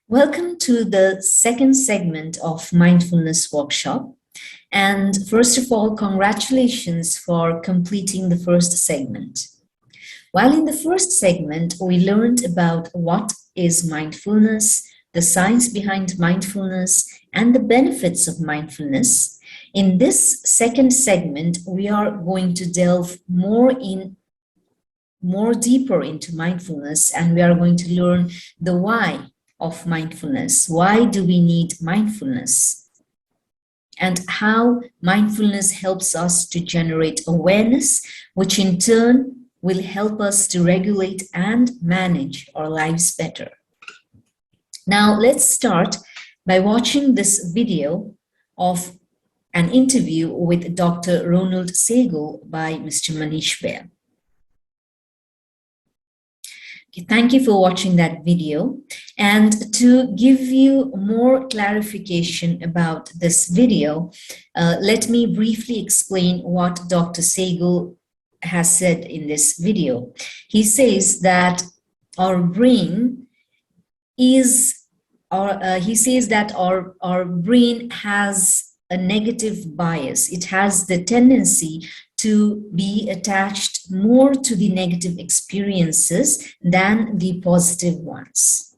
Welcome to the second segment of Mindfulness Workshop. And first of all, congratulations for completing the first segment. While in the first segment, we learned about what is mindfulness, the science behind mindfulness, and the benefits of mindfulness. In this second segment, we are going to delve more deeper into mindfulness, and we are going to learn the why of mindfulness. Why do we need mindfulness? And how mindfulness helps us to generate awareness, which in turn will help us to regulate and manage our lives better. Now, let's start by watching this video of an interview with Dr. Ronald Segal by Mr. Manish Baer. Thank you for watching that video. And to give you more clarification about this video, let me briefly explain what Dr. Segal has said in this video. He says that our brain is, he says that our brain has a negative bias. It has the tendency to be attached more to the negative experiences than the positive ones,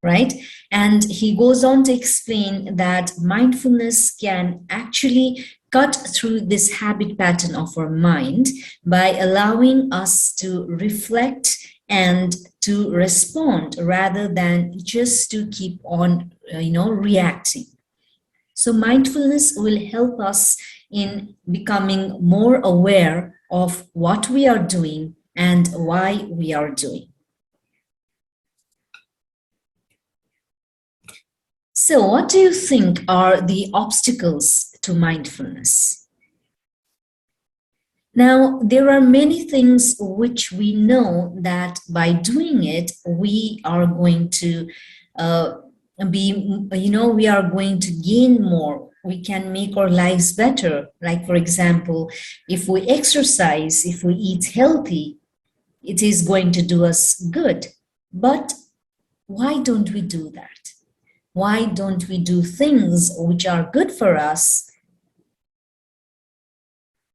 right? And he goes on to explain that mindfulness can actually cut through this habit pattern of our mind by allowing us to reflect and to respond rather than just to keep on, reacting. So mindfulness will help us in becoming more aware of what we are doing and why we are doing. So what do you think are the obstacles to mindfulness? Now, there are many things which we know that by doing it, we are going to we are going to gain more. We can make our lives better. Like, for example, if we exercise, if we eat healthy, it is going to do us good. But why don't we do that? Why don't we do things which are good for us?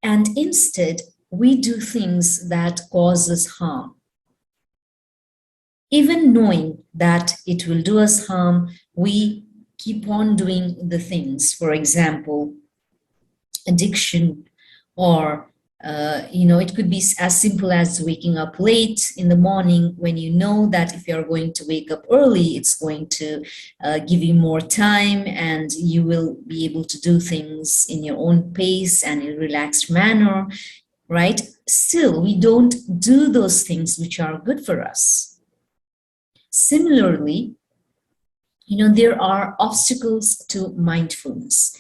And instead, we do things that cause us harm. Even knowing that it will do us harm, we keep on doing the things. For example, addiction, or it could be as simple as waking up late in the morning when you know that if you're going to wake up early, it's going to give you more time and you will be able to do things in your own pace and in a relaxed manner, right? Still, we don't do those things which are good for us. Similarly, there are obstacles to mindfulness.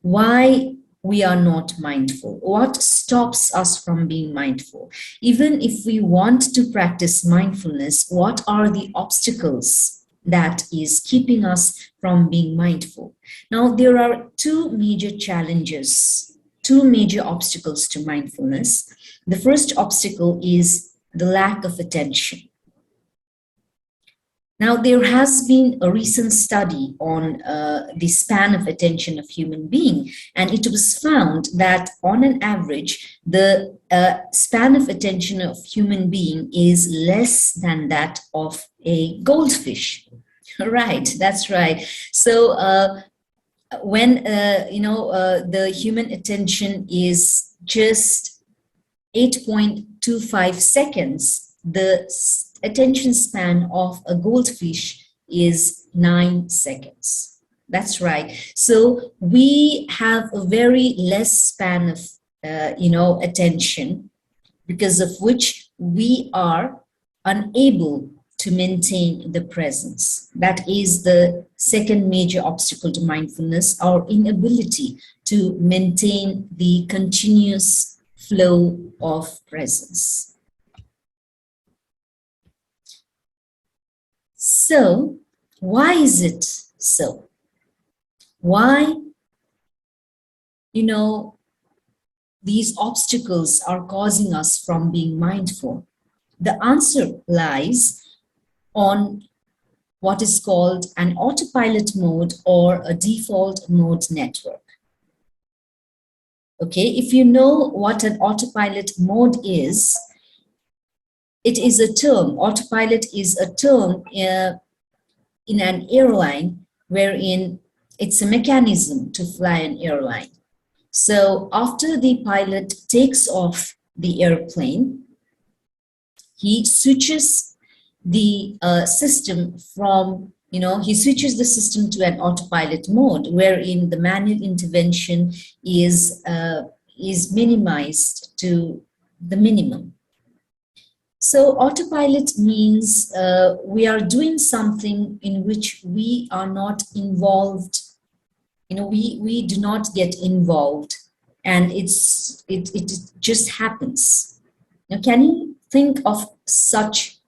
Why we are not mindful? What stops us from being mindful? Even if we want to practice mindfulness, what are the obstacles that is keeping us from being mindful? Now, there are two major challenges, two major obstacles to mindfulness. The first obstacle is the lack of attention. Now, there has been a recent study on the span of attention of human being, and it was found that on an average, the span of attention of human being is less than that of a goldfish. Right, that's right. So when, the human attention is just 8.25 seconds, the attention span of a goldfish is 9 seconds. That's right. So we have a very less span of, attention, because of which we are unable to maintain the presence. That is the second major obstacle to mindfulness, our inability to maintain the continuous flow of presence. So, why is it so? Why, these obstacles are causing us from being mindful? The answer lies on what is called an autopilot mode or a default mode network. Okay, if you know what an autopilot mode is, it is a term. Autopilot is a term in an airline wherein it's a mechanism to fly an airline. So after the pilot takes off the airplane, he switches the system from, he switches the system to an autopilot mode wherein the manual intervention is minimized to the minimum. So autopilot means we are doing something in which we are not involved. We do not get involved, and it just happens. Now, can you think of such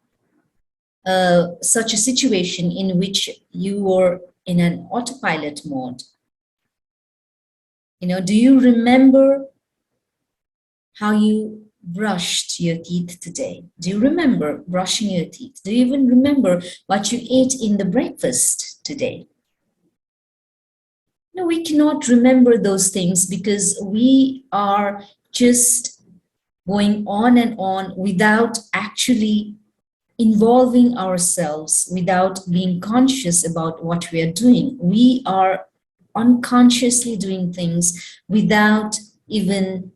a situation in which you were in an autopilot mode? Do you remember how you brushed your teeth today? Do you remember brushing your teeth? Do you even remember what you ate in the breakfast today? No, we cannot remember those things because we are just going on and on without actually involving ourselves, without being conscious about what we are doing. We are unconsciously doing things without even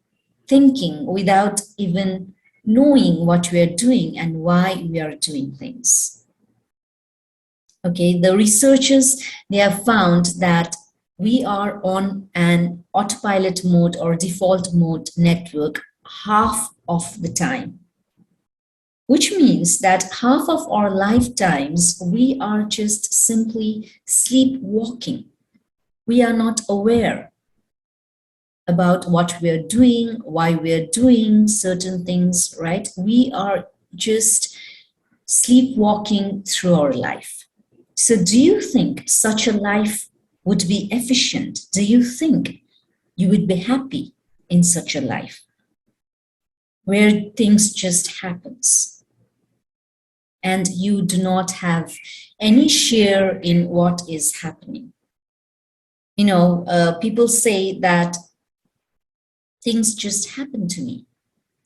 thinking, without even knowing what we are doing and why we are doing things. Okay, the researchers, they have found that we are on an autopilot mode or default mode network half of the time, which means that half of our lifetimes we are just simply sleepwalking. We are not aware about what we're doing, why we're doing certain things, right? We are just sleepwalking through our life. So do you think such a life would be efficient? Do you think you would be happy in such a life where things just happens and you do not have any share in what is happening? People say that things just happen to me.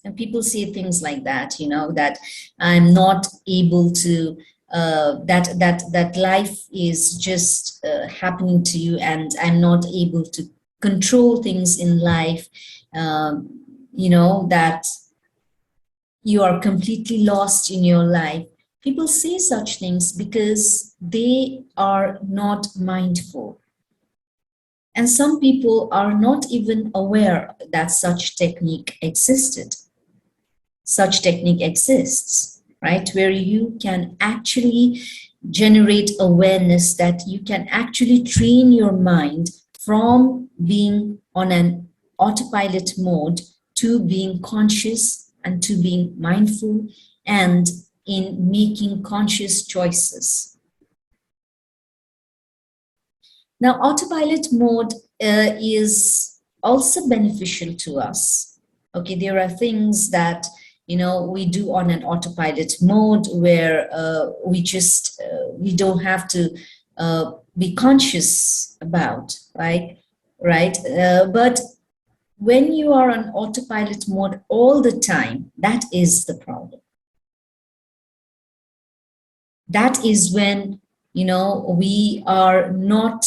And people say things like that, that I'm not able to, that life is just happening to you and I'm not able to control things in life, that you are completely lost in your life. People say such things because they are not mindful. And some people are not even aware that such technique existed. Such technique exists, right? Where you can actually generate awareness, that you can actually train your mind from being on an autopilot mode to being conscious and to being mindful and in making conscious choices. Now, autopilot mode is also beneficial to us. Okay, there are things that we do on an autopilot mode where we don't have to be conscious about, right? But when you are on autopilot mode all the time, that is the problem. That is when we are not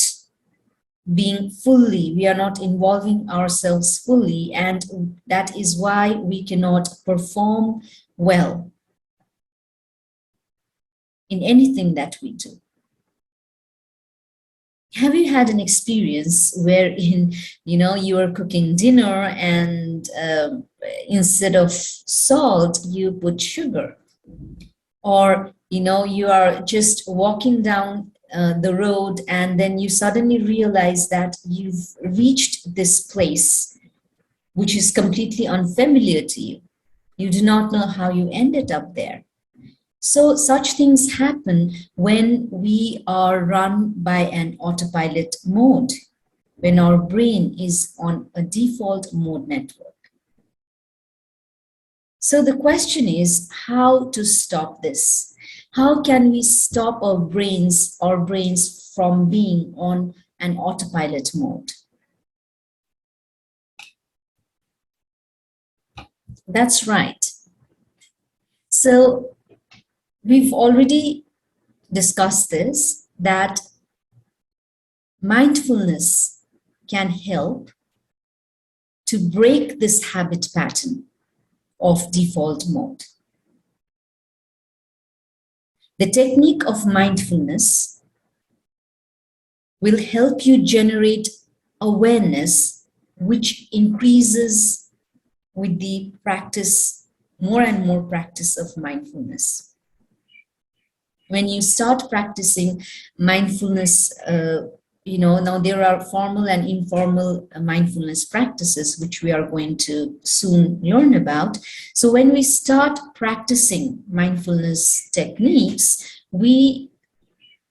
we are not involving ourselves fully, and that is why we cannot perform well in anything that we do. Have you had an experience wherein you are cooking dinner and instead of salt you put sugar, or you are just walking down the road and then you suddenly realize that you've reached this place which is completely unfamiliar to you. You do not know how you ended up there. So such things happen when we are run by an autopilot mode, when our brain is on a default mode network. So the question is how to stop this? How can we stop our brains from being on an autopilot mode? That's right. So we've already discussed this, that mindfulness can help to break this habit pattern of default mode. The technique of mindfulness will help you generate awareness, which increases with the practice, more and more practice of mindfulness. When you start practicing mindfulness, now there are formal and informal mindfulness practices, which we are going to soon learn about. So when we start practicing mindfulness techniques, we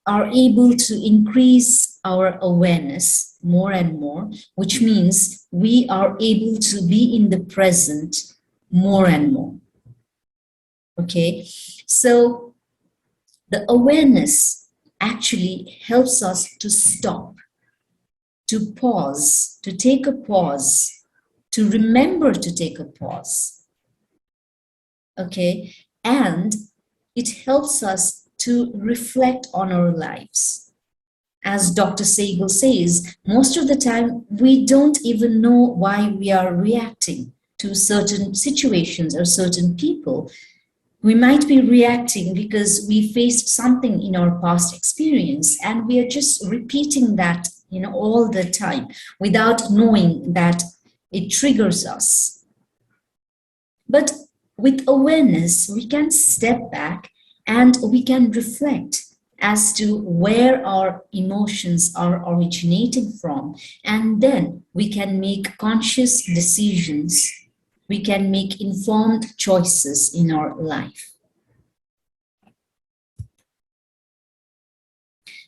are able to increase our awareness more and more, which means we are able to be in the present more and more. Okay, so the awareness actually helps us to stop, to pause, to take a pause, to remember to take a pause. Okay, and it helps us to reflect on our lives. As Dr. Sagal says, most of the time we don't even know why we are reacting to certain situations or certain people. We might be reacting because we faced something in our past experience, and we are just repeating that, all the time without knowing that it triggers us. But with awareness, we can step back and we can reflect as to where our emotions are originating from, and then we can make conscious decisions. We can make informed choices in our life.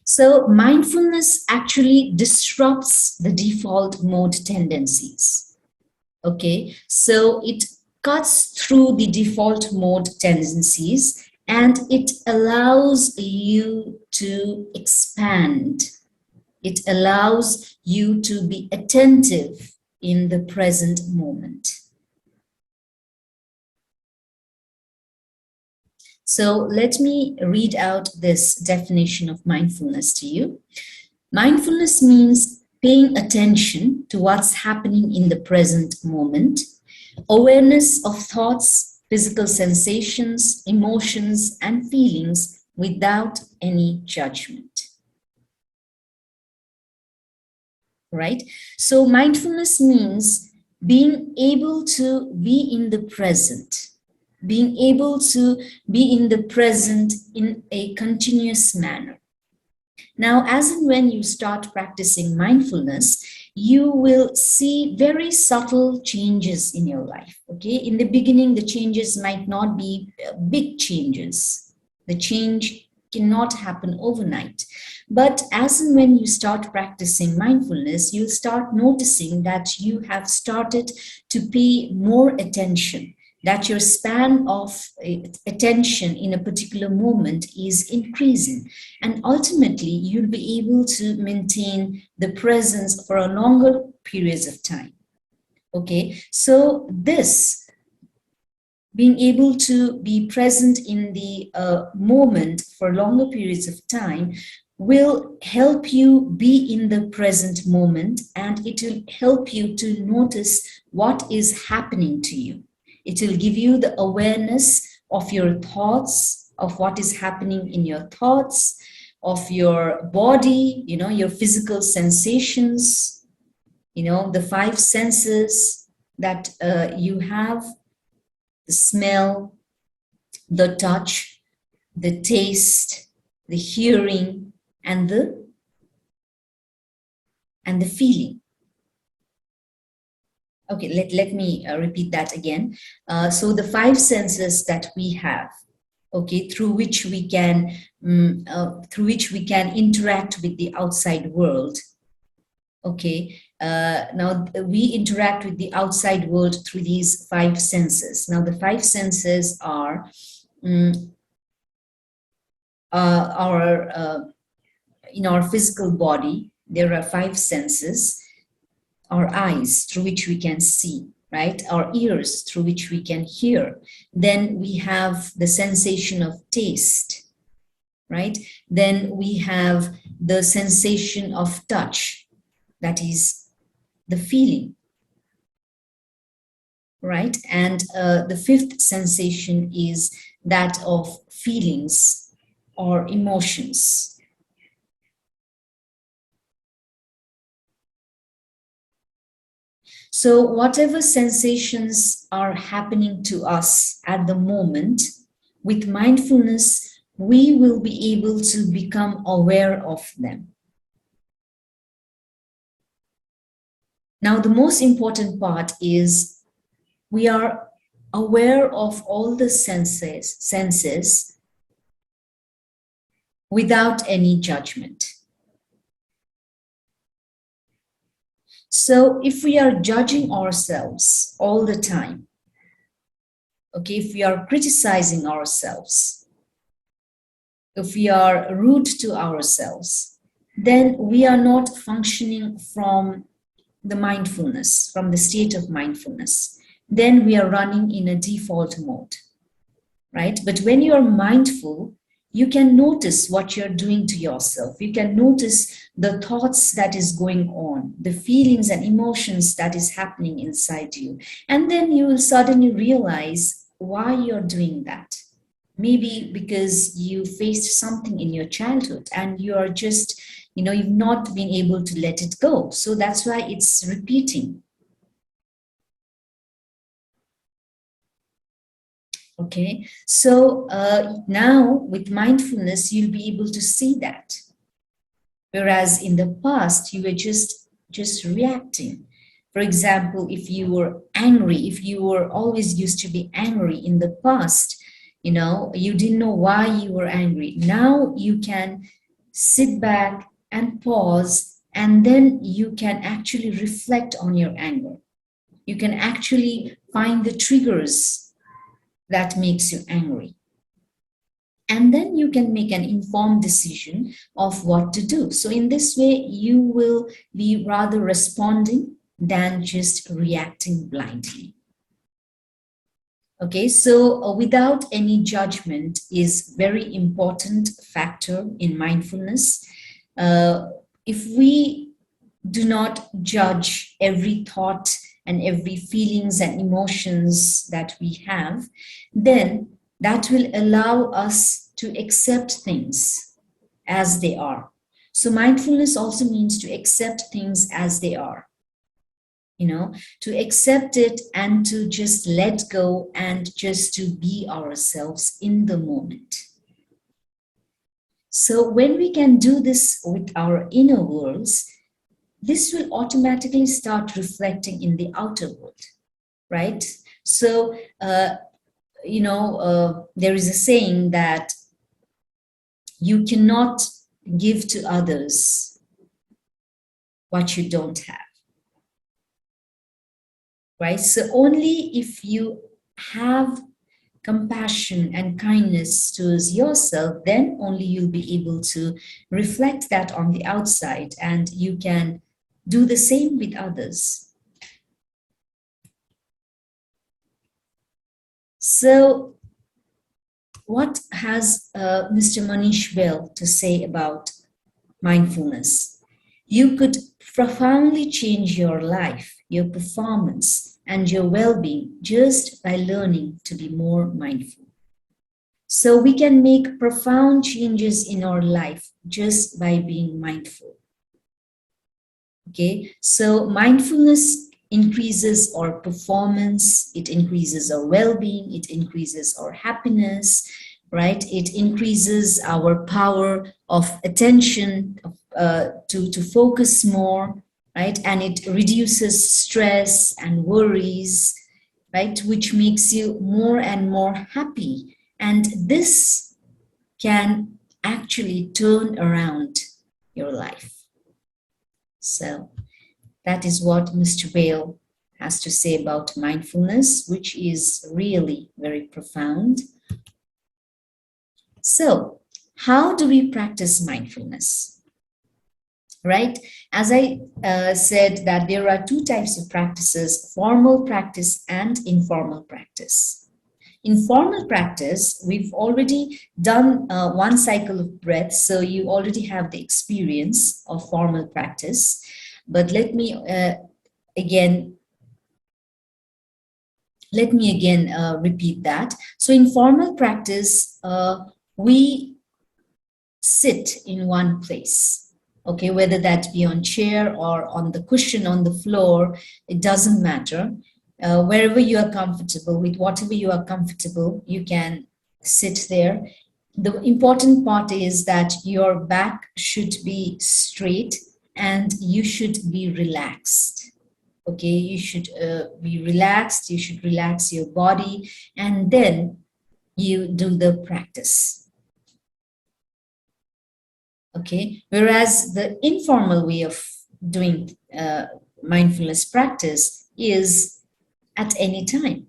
So mindfulness actually disrupts the default mode tendencies. Okay, so it cuts through the default mode tendencies and it allows you to expand. It allows you to be attentive in the present moment. So let me read out this definition of mindfulness to you. Mindfulness means paying attention to what's happening in the present moment, awareness of thoughts, physical sensations, emotions, and feelings without any judgment. Right? So mindfulness means being able to be in the present, being able to be in the present in a continuous manner. Now, as and when you start practicing mindfulness, you will see very subtle changes in your life. Okay, in the beginning, the changes might not be big changes. The change cannot happen overnight. But as and when you start practicing mindfulness, you'll start noticing that you have started to pay more attention, that your span of attention in a particular moment is increasing. And ultimately, you'll be able to maintain the presence for a longer periods of time. Okay, so this being able to be present in the moment for longer periods of time will help you be in the present moment, and it will help you to notice what is happening to you. It will give you the awareness of your thoughts, of what is happening in your thoughts, of your body, your physical sensations, the five senses that you have: the smell, the touch, the taste, the hearing, and the feeling. Okay, let me repeat that again. So the five senses that we have, okay, through which we can interact with the outside world, Okay, now we interact with the outside world through these five senses. Now, the five senses are mm, our in our physical body. There are five senses: our eyes, through which we can see, right? Our ears, through which we can hear. Then we have the sensation of taste, right? Then we have the sensation of touch, that is the feeling, right? And the fifth sensation is that of feelings or emotions. So, whatever sensations are happening to us at the moment, with mindfulness, we will be able to become aware of them. Now, the most important part is we are aware of all the senses without any judgment. So if we are judging ourselves all the time, okay, if we are criticizing ourselves, if we are rude to ourselves, then we are not functioning from the mindfulness, from the state of mindfulness. Then we are running in a default mode, right? But when you are mindful, you can notice what you're doing to yourself. You can notice the thoughts that is going on, the feelings and emotions that is happening inside you. And then you will suddenly realize why you're doing that. Maybe because you faced something in your childhood and you are just, you've not been able to let it go. So that's why it's repeating. Okay, so now with mindfulness, you'll be able to see that. Whereas in the past, you were just reacting. For example, if you were angry, if you were always used to be angry in the past, you didn't know why you were angry. Now you can sit back and pause, and then you can actually reflect on your anger. You can actually find the triggers that makes you angry. And then you can make an informed decision of what to do. So in this way, you will be rather responding than just reacting blindly. Okay, so without any judgment is very important factor in mindfulness. If we do not judge every thought and every feelings and emotions that we have, then that will allow us to accept things as they are. So mindfulness also means to accept things as they are, to accept it and to just let go and just to be ourselves in the moment. So when we can do this with our inner worlds, this will automatically start reflecting in the outer world, right? So, there is a saying that you cannot give to others what you don't have, right? So only if you have compassion and kindness towards yourself, then only you'll be able to reflect that on the outside, and you can do the same with others. So what has Mr. Manish Bell to say about mindfulness? You could profoundly change your life, your performance, and your well-being just by learning to be more mindful. So we can make profound changes in our life just by being mindful. Okay, so mindfulness increases our performance, it increases our well-being, it increases our happiness, right? It increases our power of attention, to focus more, right? And it reduces stress and worries, right? Which makes you more and more happy. And this can actually turn around your life. So That is what Mr. Bale has to say about mindfulness, which is really very profound. So, how do we practice mindfulness? Right? As I said, that there are two types of practices: formal practice and informal practice. In formal practice, we've already done one cycle of breath, so you already have the experience of formal practice. But let me again repeat that. So in formal practice, we sit in one place, okay, whether that be on chair or on the cushion on the floor, it doesn't matter. Wherever you are comfortable, with whatever you are comfortable, you can sit there. The important part is that your back should be straight and you should be relaxed. Okay, you should be relaxed, you should relax your body, and then you do the practice. Okay, whereas the informal way of doing mindfulness practice is at any time.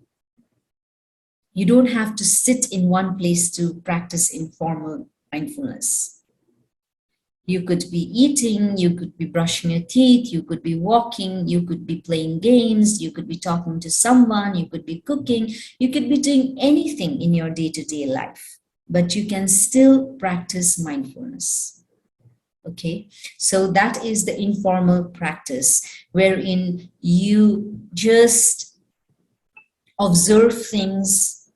You don't have to sit in one place to practice informal mindfulness. You could be eating, you could be brushing your teeth, you could be walking, you could be playing games, you could be talking to someone, you could be cooking, you could be doing anything in your day-to-day life, but you can still practice mindfulness. Okay, so that is the informal practice, wherein you just observe things.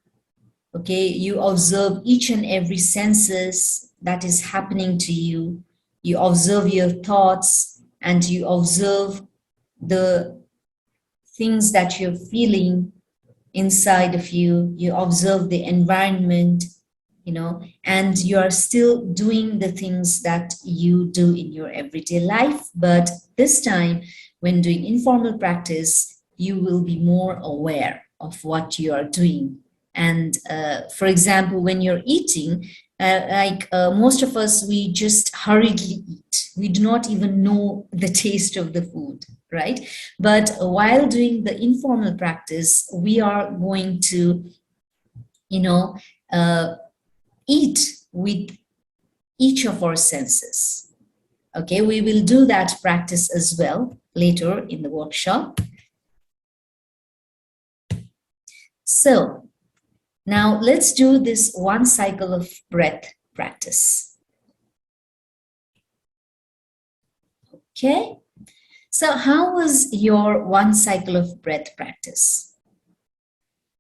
Okay, you observe each and every senses that is happening to you. You observe your thoughts and you observe the things that you're feeling inside of you. You observe the environment, you know, and you are still doing the things that you do in your everyday life. But this time, when doing informal practice, you will be more aware of what you are doing. And for example, when you're eating, most of us, we just hurriedly eat. We do not even know the taste of the food, right? But while doing the informal practice, we are going to, you know, eat with each of our senses. Okay, we will do that practice as well later in the workshop. So now let's do this one cycle of breath practice. Okay, so how was your one cycle of breath practice?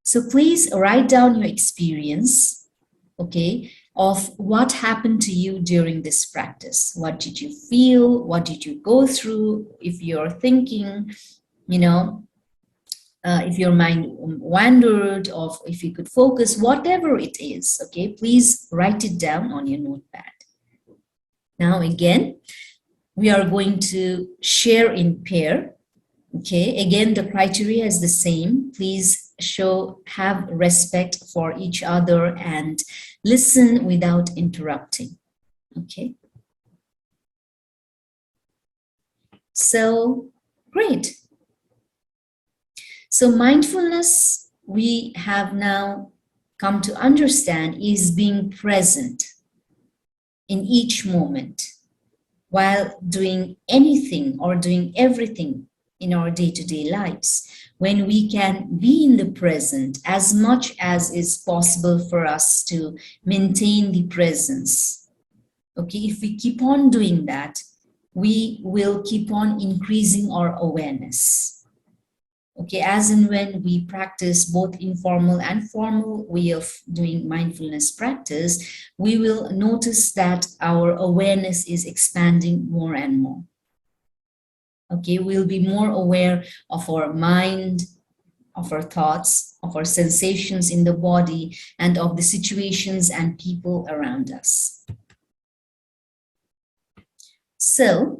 So please write down your experience, okay, of what happened to you during this practice. What did you feel? What did you go through? If you're thinking, you know, if your mind wandered, or if you could focus, whatever it is, okay, please write it down on your notepad. Now again, we are going to share in pair. Okay, again, the criteria is the same. Please have respect for each other and listen without interrupting. Okay. So, great. So mindfulness, we have now come to understand, is being present in each moment while doing anything or doing everything in our day-to-day lives, when we can be in the present as much as is possible for us to maintain the presence. Okay, if we keep on doing that, we will keep on increasing our awareness. Okay, as and when we practice both informal and formal way of doing mindfulness practice, we will notice that our awareness is expanding more and more. Okay, we'll be more aware of our mind, of our thoughts, of our sensations in the body, and of the situations and people around us. So,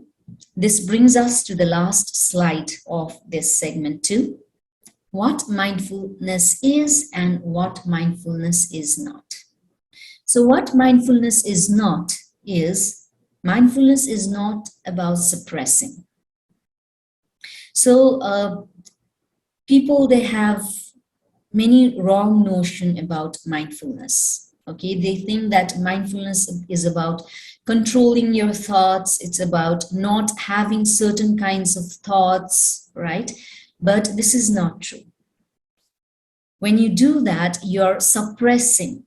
this brings us to the last slide of this segment 2. What mindfulness is and what mindfulness is not. So what mindfulness is not is, mindfulness is not about suppressing. So people, they have many wrong notion about mindfulness. Okay, they think that mindfulness is about controlling your thoughts, it's about not having certain kinds of thoughts, right? But this is not true. When you do that, you're suppressing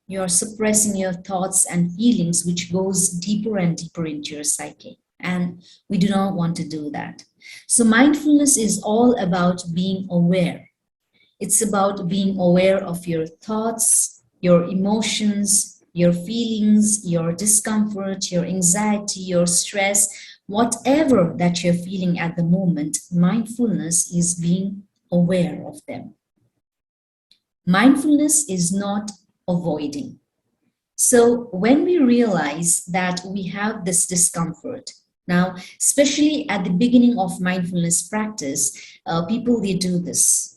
your thoughts and feelings, which goes deeper and deeper into your psyche, and we do not want to do that. So mindfulness is all about being aware. It's about being aware of your thoughts, your emotions, your feelings, your discomfort, your anxiety, your stress, whatever that you're feeling at the moment. Mindfulness is being aware of them. Mindfulness is not avoiding. So when we realize that we have this discomfort, now, especially at the beginning of mindfulness practice, people, they do this.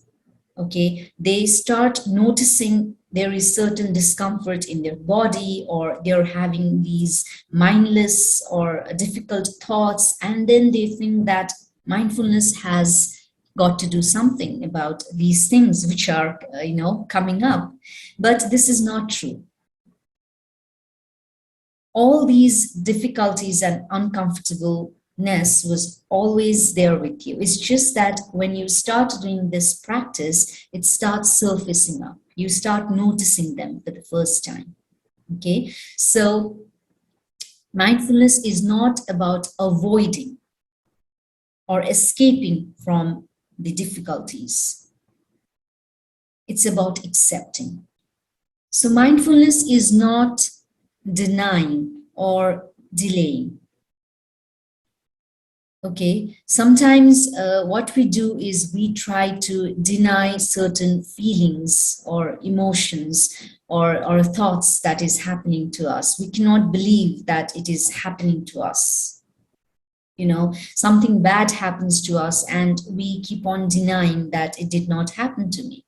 Okay, they start noticing there is certain discomfort in their body, or they're having these mindless or difficult thoughts, and then they think that mindfulness has got to do something about these things which are coming up. But this is not true. All these difficulties and uncomfortableness was always there with you. It's just that when you start doing this practice, it starts surfacing up. You start noticing them for the first time. Okay, so mindfulness is not about avoiding or escaping from the difficulties. It's about accepting. So mindfulness is not denying or delaying. Okay, sometimes what we do is we try to deny certain feelings or emotions or thoughts that is happening to us. We cannot believe that it is happening to us. You know, something bad happens to us and we keep on denying that it did not happen to me.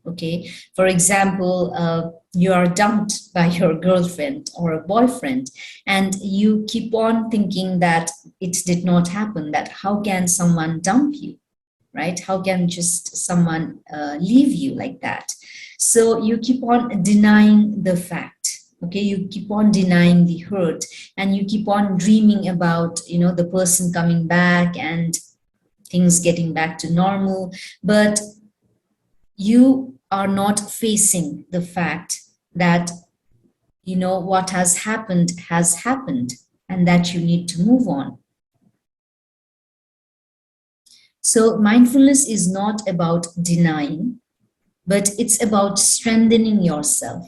Okay, for example, you are dumped by your girlfriend or a boyfriend, and you keep on thinking that it did not happen, that how can someone dump you, right? How can just someone leave you like that? So you keep on denying the fact. Okay, you keep on denying the hurt, and you keep on dreaming about the person coming back and things getting back to normal. But you are not facing the fact that what has happened, and that you need to move on. So mindfulness is not about denying, but it's about strengthening yourself.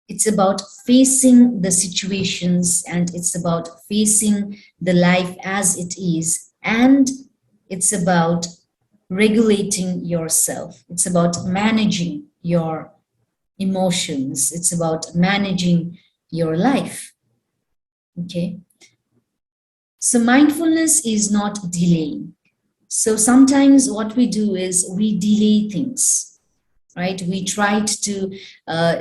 It's about facing the situations, and it's about facing the life as it is, and it's about regulating yourself. It's about managing your emotions. It's about managing your life. Okay. So mindfulness is not delaying. So sometimes what we do is we delay things, right? We try to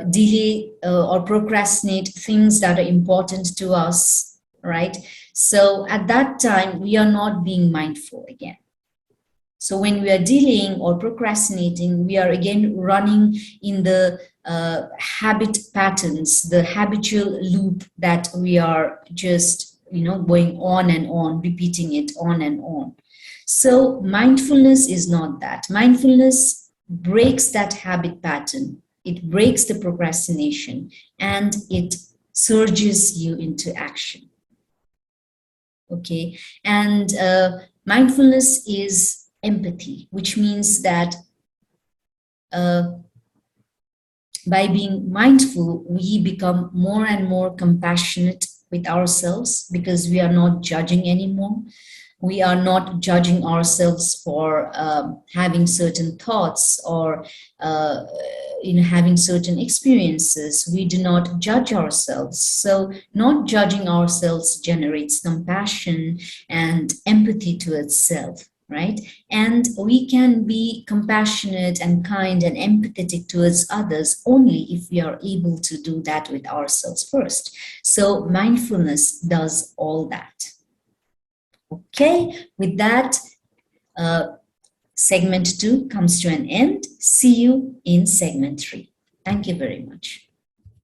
delay or procrastinate things that are important to us, right? So at that time, we are not being mindful again. So when we are delaying or procrastinating, we are again running in the habit patterns, the habitual loop that we are just, going on and on, repeating it on and on. So mindfulness is not that. Mindfulness breaks that habit pattern. It breaks the procrastination, and it surges you into action. Okay, and mindfulness is empathy, which means that by being mindful, we become more and more compassionate with ourselves, because we are not judging anymore. We are not judging ourselves for having certain thoughts or having certain experiences. We do not judge ourselves. So not judging ourselves generates compassion and empathy towards self, right? And we can be compassionate and kind and empathetic towards others only if we are able to do that with ourselves first. So mindfulness does all that. Okay, with that, segment 2 comes to an end. See you in segment 3. Thank you very much.